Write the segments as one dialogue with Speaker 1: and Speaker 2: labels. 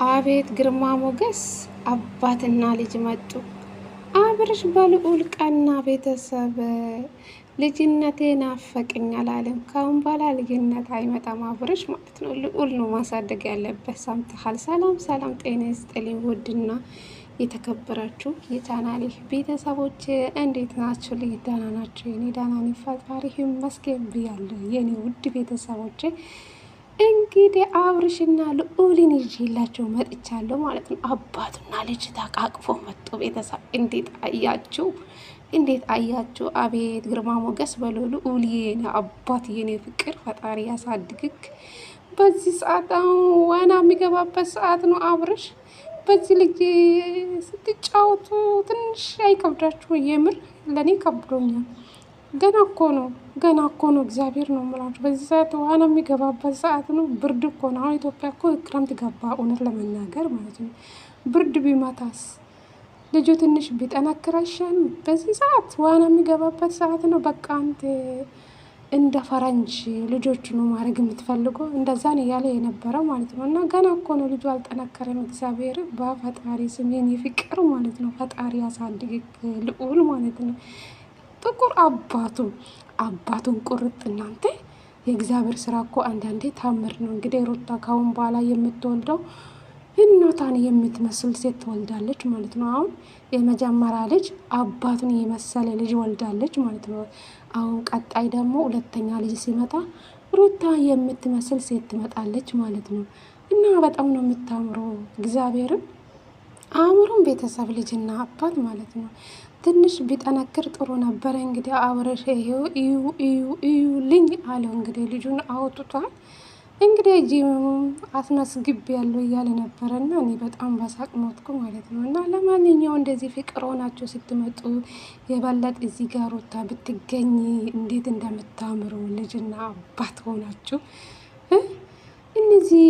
Speaker 1: አቤት ግርማ ሞገስ! አባትና ልጅ መጡ። አብርሽ በልዑል ቀና። ቤተሰብ ልጅነቴ ናፈቀኝ አላለም። ካሁን በኋላ ልጅነት አይመጣም አብርሽ ማለት ነው። ልዑል ነው ማሳደግ ያለበት። ሰምተሃል? ሰላም ሰላም፣ ጤና ይስጥልኝ ውድና የተከበራችሁ የቻናሌ ቤተሰቦች እንዴት ናችሁ? ልጅ ደህና ናቸው? የኔ ደህና ነኝ ፈጣሪ ይመስገን ብያለሁ። የኔ ውድ ቤተሰቦች እንግዲህ አብርሽና ልዑልን ይዤላቸው መጥቻለሁ ማለት ነው። አባቱና ልጅ ተቃቅፎ መጡ። ቤተሰብ እንዴት አያችሁ? እንዴት አያችሁ? አቤት ግርማ ሞገስ በሉ። ልዑል የኔ አባት የኔ ፍቅር ፈጣሪ ያሳድግክ። በዚህ ሰዓት አሁን ዋና የሚገባበት ሰዓት ነው። አብርሽ በዚህ ልጅ ስትጫወቱ ትንሽ አይከብዳችሁ? የምር ለእኔ ከብዶኛል። ገና እኮ ነው። እግዚአብሔር ነው የምላችሁ። በዚህ ሰዓት ዋና የሚገባበት ሰዓት ነው። ብርድ እኮ ነው። አሁን ኢትዮጵያ እኮ ክረምት ገባ። እውነት ለመናገር ማለት ነው። ብርድ ቢመታስ ልጁ ትንሽ ቢጠነክር አይሻልም? በዚህ ሰዓት ዋና የሚገባበት ሰዓት ነው። በቃ አንተ እንደ ፈረንጅ ልጆቹ ነው ማድረግ የምትፈልገው። እንደዛን እያለ የነበረ ማለት ነው። እና ገና እኮ ነው ልጁ አልጠነከረም። እግዚአብሔር በፈጣሪ ስም የኔ ፍቅር ማለት ነው። ፈጣሪ ያሳድግ ልዑል ማለት ነው። ጥቁር አባቱን ቁርጥ። እናንተ የእግዚአብሔር ስራ እኮ አንዳንዴ ታምር ነው። እንግዲህ ሩታ ካሁን በኋላ የምትወልደው እናቷን የምትመስል ሴት ትወልዳለች ማለት ነው። አሁን የመጀመሪያ ልጅ አባቱን የመሰለ ልጅ ወልዳለች ማለት ነው። አሁን ቀጣይ ደግሞ ሁለተኛ ልጅ ሲመጣ ሩታ የምትመስል ሴት ትመጣለች ማለት ነው። እና በጣም ነው የምታምረው። እግዚአብሔርን አእምሮን ቤተሰብ ልጅና አባት ማለት ነው። ትንሽ ቢጠነክር ጥሩ ነበረ። እንግዲህ አብርሽ ይሄው እዩ ልኝ አለው። እንግዲህ ልጁን አውጥቷል። እንግዲህ ጂም አስመስግብ ያለው እያለ ነበረ እና እኔ በጣም በሳቅ ሞትኩ ማለት ነው። እና ለማንኛው እንደዚህ ፍቅር ሆናችሁ ስትመጡ የበለጥ እዚህ ጋር ሩታ ብትገኝ እንዴት እንደምታምሩ ልጅና አባት ሆናችሁ እነዚህ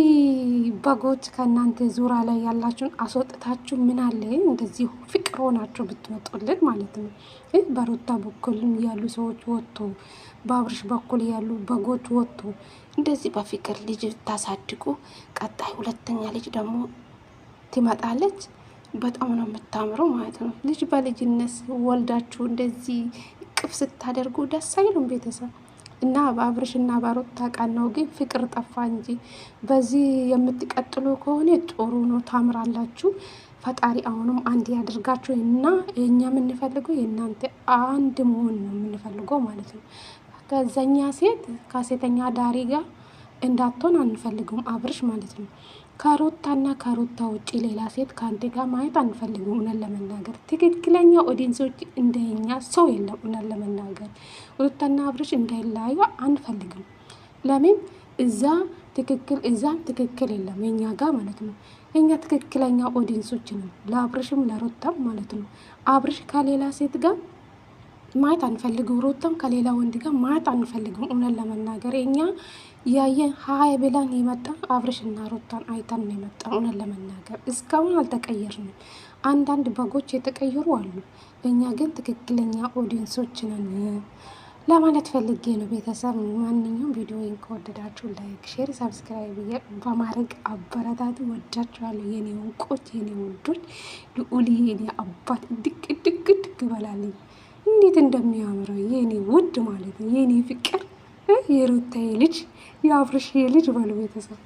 Speaker 1: በጎች ከእናንተ ዙሪያ ላይ ያላችሁን አስወጥታችሁ ምን አለ እንደዚህ ፍቅር ሆናችሁ ብትመጡልን ማለት ነው። በሩታ በኩል ያሉ ሰዎች ወጥቶ በአብርሽ በኩል ያሉ በጎች ወጥቶ እንደዚህ በፍቅር ልጅ ታሳድጉ። ቀጣይ ሁለተኛ ልጅ ደግሞ ትመጣለች። በጣም ነው የምታምረው ማለት ነው። ልጅ በልጅነት ወልዳችሁ እንደዚህ ቅፍ ስታደርጉ ደስ አይሉም ቤተሰብ? እና በአብርሽና በሩታ ቀን ነው፣ ግን ፍቅር ጠፋ እንጂ በዚህ የምትቀጥሉ ከሆነ ጥሩ ነው፣ ታምራላችሁ። ፈጣሪ አሁንም አንድ ያድርጋችሁ እና የኛ የምንፈልገው የእናንተ አንድ መሆን ነው የምንፈልገው ማለት ነው። ከዛኛ ሴት ከሴተኛ ዳሪ ጋር እንዳትሆን አንፈልግም አብርሽ ማለት ነው። ከሩታ ውጭ ሌላ ሴት ከአንተ ጋር ማየት አንፈልግም። እውነት ለመናገር ትክክለኛ ኦዲንሶች እንደኛ ሰው የለም። እውነት ለመናገር ሩታና አብርሽ እንዳይለያዩ አንፈልግም። ለምን እዛም ትክክል የለም የኛ ጋር ማለት ነው። የኛ ትክክለኛ ኦዲንሶች ነው ለአብርሽም ለሩታም ማለት ነው። አብርሽ ከሌላ ሴት ጋር ማየት አንፈልግም። ሩታም ከሌላ ወንድ ጋር ማየት አንፈልግም። እውነት ለመናገር እኛ ያየን ሀይ ብለን የመጣ አብርሽና ሩታን አይተን ነው የመጣ። እውነት ለመናገር እስካሁን አልተቀየርንም። አንዳንድ በጎች የተቀየሩ አሉ። እኛ ግን ትክክለኛ ኦዲየንሶች ነን ለማለት ፈልጌ ነው። ቤተሰብ ማንኛውም ቪዲዮን ከወደዳችሁ ላይክ፣ ሼር፣ ሰብስክራይብ በማድረግ አበረታቱ። ወዳችኋለሁ የኔ ውቆች፣ የኔ ውዶች። ልዑል የኔ አባት ድቅ በላልኝ እንዴት እንደሚያምረው የኔ ውድ ማለት ነው። የኔ ፍቅር የሩታዬ ልጅ የአብርሽ ልጅ በሉ ቤተሰብ